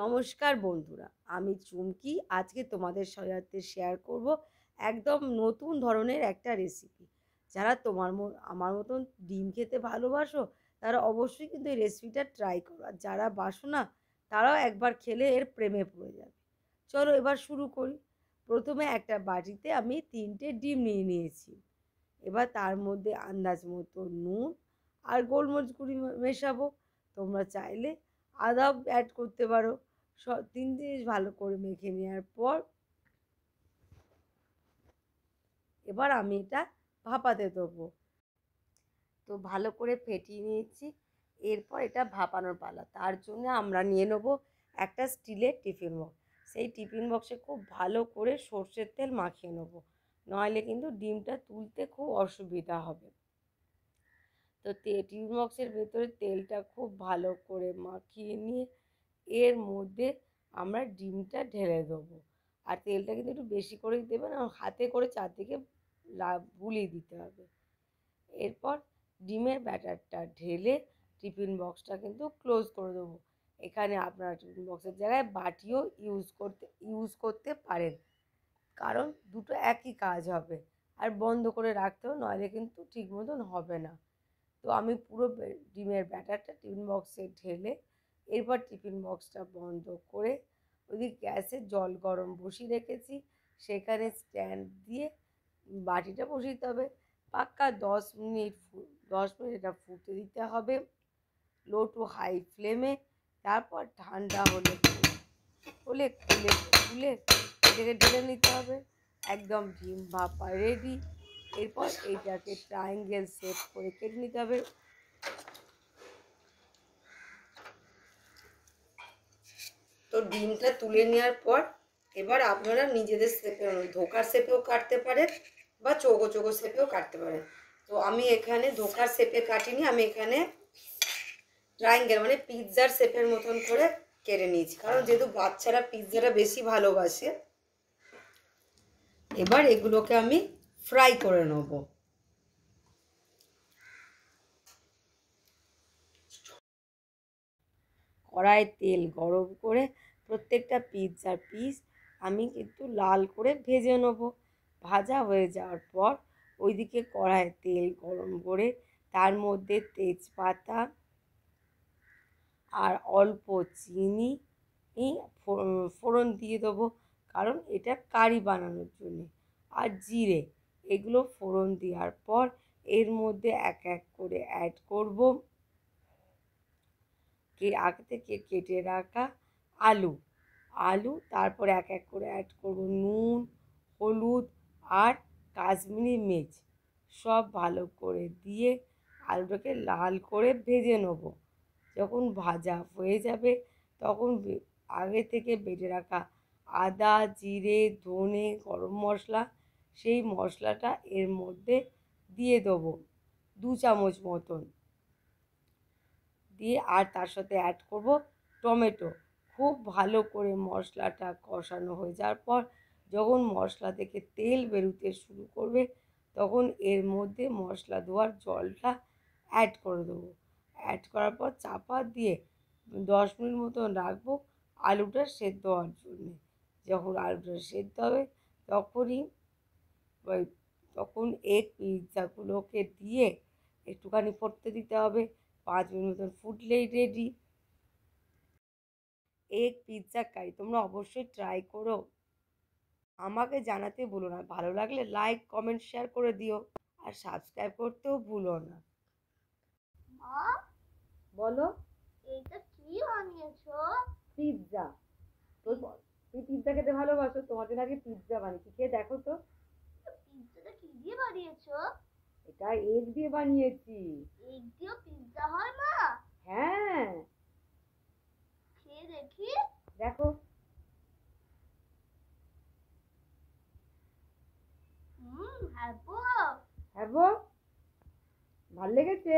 নমস্কার বন্ধুরা, আমি চুমকি। আজকে তোমাদের সাথে শেয়ার করব একদম নতুন ধরনের একটা রেসিপি। যারা আমার মতন ডিম খেতে ভালোবাসো তারা অবশ্যই কিন্তু এই রেসিপিটা ট্রাই করো, আর যারা বাসো না তারাও একবার খেলে এর প্রেমে পড়ে যাবে। চলো এবার শুরু করি। প্রথমে একটা বাটিতে আমি 3টে ডিম নিয়ে নিয়েছি। এবার তার মধ্যে আন্দাজ মতো নুন আর গোলমরিচ গুঁড়ি মেশাবো। তোমরা চাইলে আদাও অ্যাড করতে পারো। সব 3 জিনিস ভালো করে মেখে নেওয়ার পর এবার আমি এটা ভাপাতে দেবো। তো ভালো করে ফেটিয়ে নিয়েছি। এরপর এটা ভাপানোর পালা। তার জন্য আমরা নিয়ে নেব একটা স্টিলের টিফিন বক্স। সেই টিফিন বক্সে খুব ভালো করে সর্ষের তেল মাখিয়ে নেব, নইলে কিন্তু ডিমটা তুলতে খুব অসুবিধা হবে। তো টিফিন বক্সের ভেতরে তেলটা খুব ভালো করে মাখিয়ে নিয়ে এর মধ্যে আমরা ডিমটা ঢেলে দেবো। আর তেলটা কিন্তু একটু বেশি করেই দেবেন, আর হাতে করে চারদিকে বুলিয়ে দিতে হবে। এরপর ডিমের ব্যাটারটা ঢেলে টিফিন বক্সটা কিন্তু ক্লোজ করে দেবো। এখানে আপনারা টিফিন বক্সের জায়গায় বাটিও ইউজ করতে পারেন, কারণ দুটো একই কাজ হবে। আর বন্ধ করে রাখতে হবে, নইলে কিন্তু ঠিক মতন হবে না। তো আমি পুরো ডিমের ব্যাটারটা টিফিন বক্সে ঢেলে এরপর টিফিন বক্সটা বন্ধ করে ওইদিকে গ্যাসে জল গরম বসিয়ে রেখেছি। সেখানে স্ট্যান্ড দিয়ে বাটিটা বসিয়ে দিতে হবে। পাক্কা 10 মিনিট এটা ফুটতে দিতে হবে লো টু হাই ফ্লেমে। তারপর ঠান্ডা হলে খুলে এটাকে ঢেলে নিতে হবে। একদম ডিম ভাপা রেডি। এরপর এইটাকে ট্রায়াঙ্গেল শেপ করে কেটে নিতে হবে। তো ডিমটা তুলে নেওয়ার পর এবার আপনারা নিজেদের শেপে, ধোকার শেপেও কাটতে পারেন বা চৌকো চৌকো শেপেও কাটতে পারেন। তো আমি এখানে ধোকার শেপে কাটিনি, আমি এখানে ট্রায়াঙ্গেল মানে পিৎজার শেপের মতন করে কেটে নিয়েছি, কারণ যেহেতু বাচ্চারা পিৎজাটা বেশি ভালোবাসে। এবার এগুলোকে আমি ফ্রাই করে নেব। কড়াই তেল গরম করে প্রত্যেকটা পিৎজার পিস আমি কিন্তু লাল করে ভেজে নেব। ভাজা হয়ে যাওয়ার পর ওইদিকে কড়াইয়ে তেল গরম করে তার মধ্যে তেজপাতা আর অল্প চিনি ফোড়ন দিয়ে দেবো, কারণ এটা কারি বানানোর জন্যে। আর জিরে, এগুলো ফোড়ন দেওয়ার পর এর মধ্যে এক এক করে অ্যাড করব আগে থেকে কেটে রাখা আলু। তারপর এক এক করে অ্যাড করব নুন, হলুদ আর কাশ্মীরি মির্চ। সব ভালো করে দিয়ে আলুটাকে লাল করে ভেজে নেব। যখন ভাজা হয়ে যাবে তখন আগে থেকে বেটে রাখা আদা, জিরে, ধনে, গরম মশলা, সেই মশলাটা এর মধ্যে দিয়ে দেবো 2 চামচ মতন দিয়ে, আর তার সাথে অ্যাড করব টমেটো। খুব ভালো করে মশলাটা কষানো হয়ে যাওয়ার পর যখন মশলা থেকে তেল বেরোতে শুরু করবে তখন এর মধ্যে মশলা ধোয়ার জলটা অ্যাড করে দেবো। অ্যাড করার পর চাপা দিয়ে 10 মিনিট মতন রাখবো আলুটা সেদ্ধ হওয়ার জন্যে। যখন আলুটা সেদ্ধ হবে তখনই তখন এগ পিৎজাগুলোকে দিয়ে একটুখানি ফুটতে দিতে হবে। 5 মিনিট মতন ফুটলেই রেডি এগ পিৎজা কারি। তোমরা অবশ্যই ট্রাই করো, আমাকে জানাতে ভুলো না। ভালো লাগলে লাইক, কমেন্ট, শেয়ার করে দিও, আর সাবস্ক্রাইব করতেও ভুলো না। মা, বলো, এইটা কি বানিয়েছো? পিৎজা। তুমি পিৎজা খেতে ভালোবাসো, তোমাদের আগে পিৎজা বানিয়েছি, খেয়ে দেখো তো। পিৎজাটা কি দিয়ে বানিয়েছো? এটা এগ দিয়ে বানিয়েছি। এগ দিয়ে পিৎজা হয় মা? হ্যাঁ, খেয়ে দেখি। দেখো। হ্যাঁ গো। হ্যাঁ গো, ভাল লেগেছে।